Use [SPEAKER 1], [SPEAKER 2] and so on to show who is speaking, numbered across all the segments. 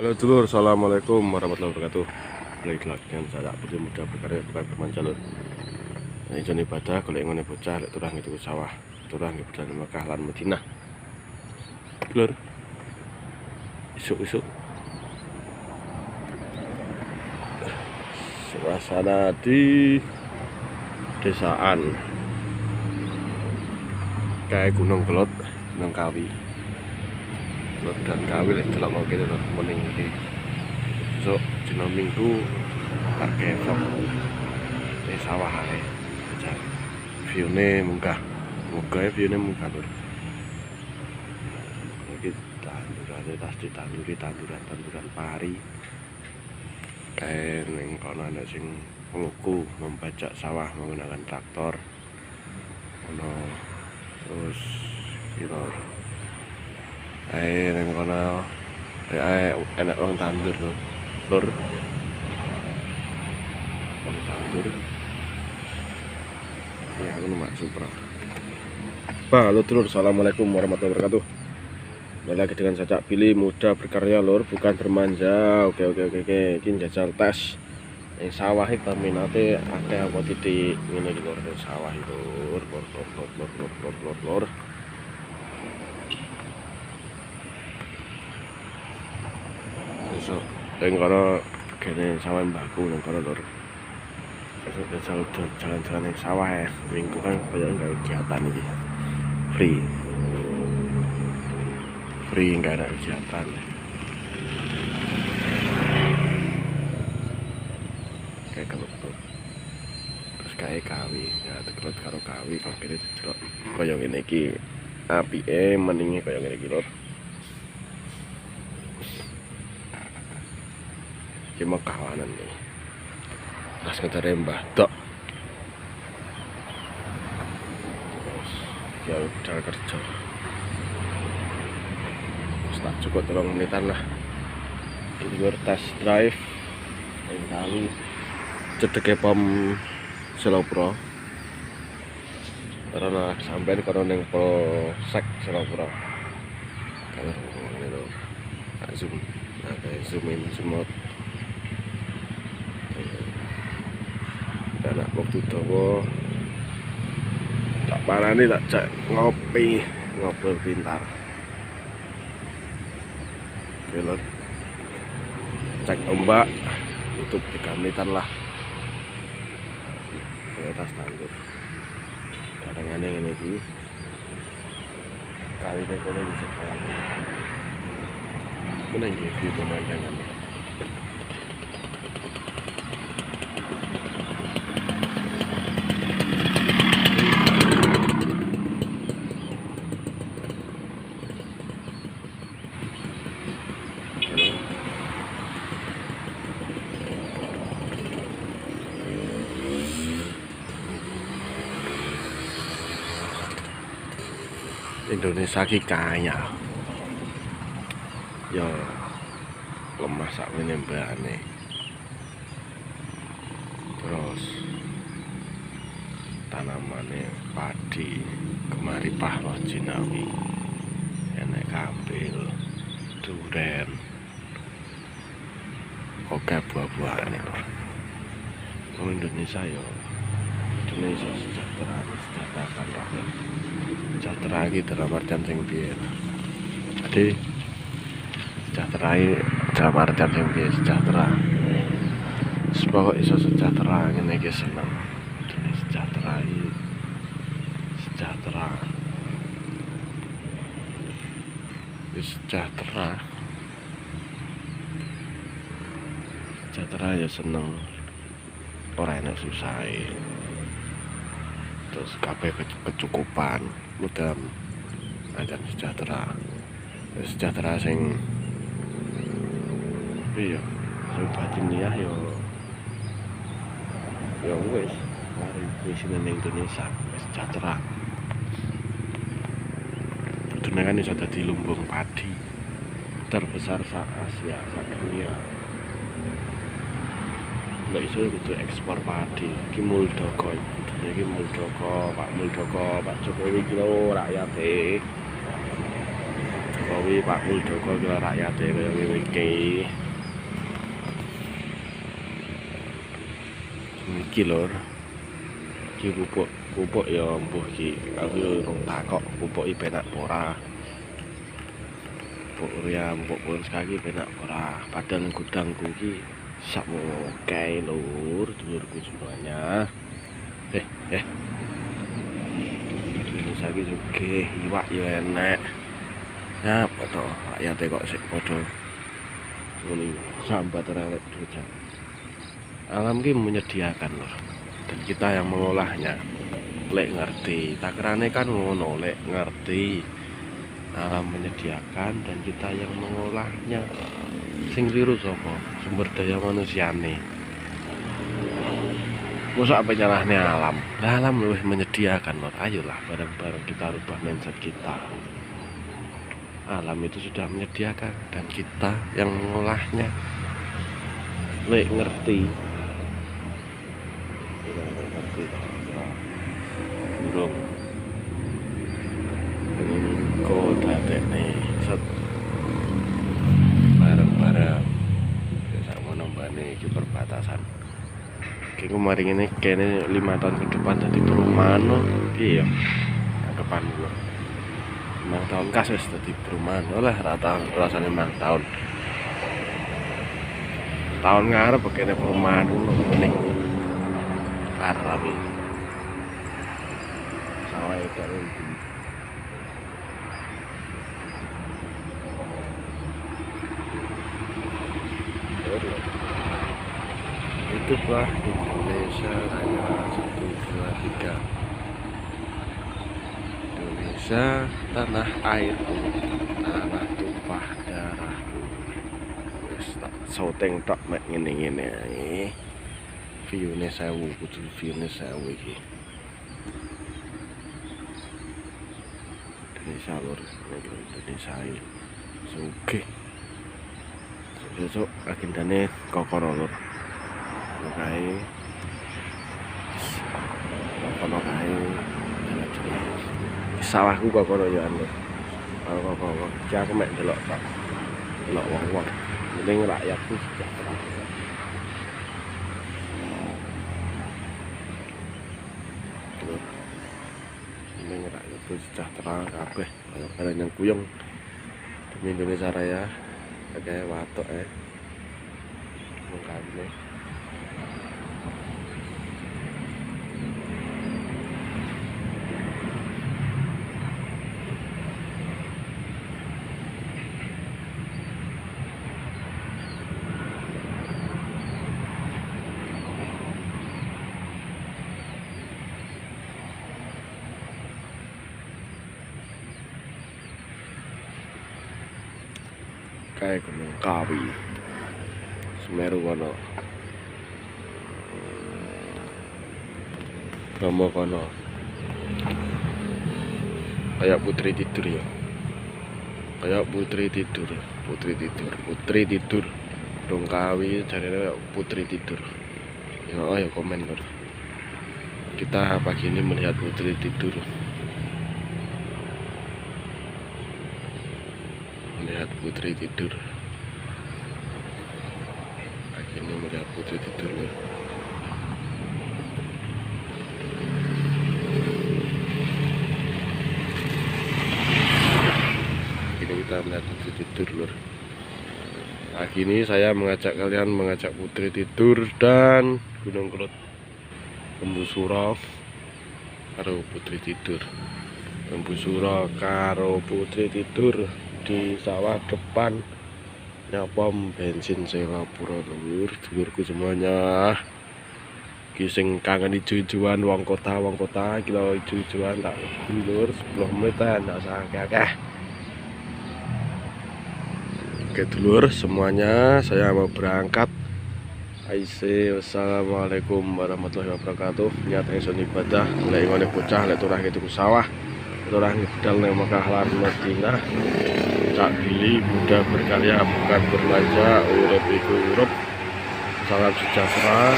[SPEAKER 1] Halo dulur, assalamualaikum warahmatullahi wabarakatuh. Balik lagi dengan saya Budi Muda Berkarya bukan bermanja lur. Ini jan ibadah kalau ingin bocah lek turang itu sawah, turang di Bulan Mekah lan Madinah. Lur, isuk-isuk suasana di desaan kayak Gunung Kelot, Gunung Kawi. Kelot dan Kawi lek delok mau gitu lur, mending iki. So, dina Minggu pakai vlog di sawah ae. View-ne munggah. Munggah view-ne munggah lur. Iki tandurane tas tanduran pari. Kayak ning kono ana sing penguku membajak sawah menggunakan traktor. Ono terus gitu. Ning kono enak wong tandur lur. Wong tandur. Ya aku nomor Supra. Halo dulur, assalamualaikum warahmatullahi wabarakatuh. Kembali lagi dengan saya Billy Muda Berkarya lur, bukan bermanja. Oke. Ini jajal tes yang sawah itu minate akeh apa titik ngene iki lur, sawah itu lur. Besok ning kono kene sawah mbahku ning kono lur. Besok jalan-jalan yang sawah ya. Minggu kan kayak enggak kegiatan iki. Free nggak ada kegiatan. Kayak kalau terus kayak kawi ya tekelot karo kawi kok kira delok koyo ngene iki apike mendinge koyo ngene iki lho. Iki mau kawanan nih. Pas ketare Mbah Dok. Ya udah kerja. Tak cukup 3 menitan lah. Ini gue test drive yang kali cedeke pom Selopro karena sampai kono ning Polsek Selopro. Kalau ini loh zoom, zoom in semut. Dan waktu dawa tak parani tak cek ngopi pintar. Lur. Cek ombak YouTube 3 menitan lah. Atas tandur kadang-kadang ini iki kali ini kono bisa kalah mana iki view pemandangan Indonesia ki kaya ya lemah sakwene mbane terus tanamane padi kemari pahlo jinawi enek kambil duren oke buah-buahan itu Indonesia ya Indonesia sejahtera rakyat sejahtera lagi dalam artian sing piye jadi sejahtera dalam artian sing piye sejahtera sebab iso sejahtera ngene iki seneng jadi sejahtera ya seneng ora enak susah terus kabeh kecukupan mudah aja sejahtera sing iya sing batiniah yo wis mari wis ning Indonesia sejahtera dunia kan iso dadi lumbung padi terbesar se-Asia se-dunia. Nggak iso kudu ekspor padi iki Muldoko iki Muldoko Pak Jokowi iki lho rakyate kuwi Pak Muldoko kira rakyate kaya ngene iki. Iki lur. Iki pupuk ya mbuh iki. Aku yo rong takok pupuk iki penak apa ora. Pupuk urea, pupuk sekali penak ora. Padahal gudangku iki sak mokai lur, dulurku semuanya. Ini lagi juga iwak ya enek. Ya apa toh rakyate kok sik padha ngene sambat ora lek dujan. Alam ki menyediakan lur. Dan kita yang mengolahnya. Lek ngerti, takrane kan ngono, lek ngerti. Alam menyediakan dan kita yang mengolahnya. Sing kliru sapa? Sumber daya manusiane. Masa apa nyalahnya alam? Nah, alam lebih menyediakan lor. Ayolah bareng-bareng kita rubah mindset kita. Alam itu sudah menyediakan dan kita yang mengolahnya. Lek ngerti. Burung. Kota nih set bareng-bareng. Sama nombane iki perbatasan. Aku kemarin ini kayaknya 5 tahun ke depan jadi perumahan loh. Iya depan gua 5 tahun kasus jadi perumahan lah rasanya 5 tahun ngarep begini perumahan dulu nih parah lagi sawah itu hiduplah Indonesia Raya 1, 2, 3. Indonesia tanah airku, tanah tumpah darahku. Wis tak syuting tok mek ngene-ngene ae. View-ne 1000, kudu view-ne 1000 iki. Indonesia lur, Indonesia iki. Sugih. Besok agendane kokoro lur. Kae kono kae sawahku kok kono ya anu kok iki aku mek delok tok delok wong-wong ning rakyatku sejahtera ning rakyatku sejahtera kabeh bareng yang kuyung demi Indonesia Raya kayak watok mengkane kayak Gunung Kawi, Semeru kono, Bromo kono, kayak putri tidur ya, kayak putri tidur, Gunung Kawi cari kayak putri tidur. Ya, ayo komen lor. Kita pagi ini melihat putri tidur. Melihat putri tidur. Akhirnya melihat putri tidur lor. Akhirnya kita melihat putri tidur lor. Pagi ini saya mengajak kalian mengajak putri tidur dan Gunung Kelut, Embusura karo putri tidur. Embusura karo putri tidur di sawah depan pom bensin Singapura lur, dulurku semuanya. Kising kangen ijo-ijoan wong kota kilo ijo-ijoan tak dulur 10 menitan tak akeh. Oke dulur semuanya, saya mau berangkat. Wassalamualaikum warahmatullahi wabarakatuh. Niat ingsun ibadah mulai ngene bocah lek turah gitu sawah. Turah ngedal nang Mekah lan Madinah. Cak Billy mudah berkarya bukan berbelanja, urip iku urip. Salam sejahtera.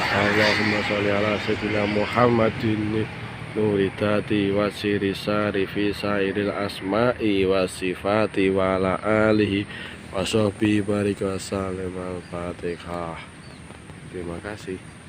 [SPEAKER 1] Allahumma sholli ala sayyidina Muhammadin nuridati wa sirisari fi sairil asma'i wa sifati wa ala alihi wa sahbihi barik wa sallim al-fatihah. Terima kasih.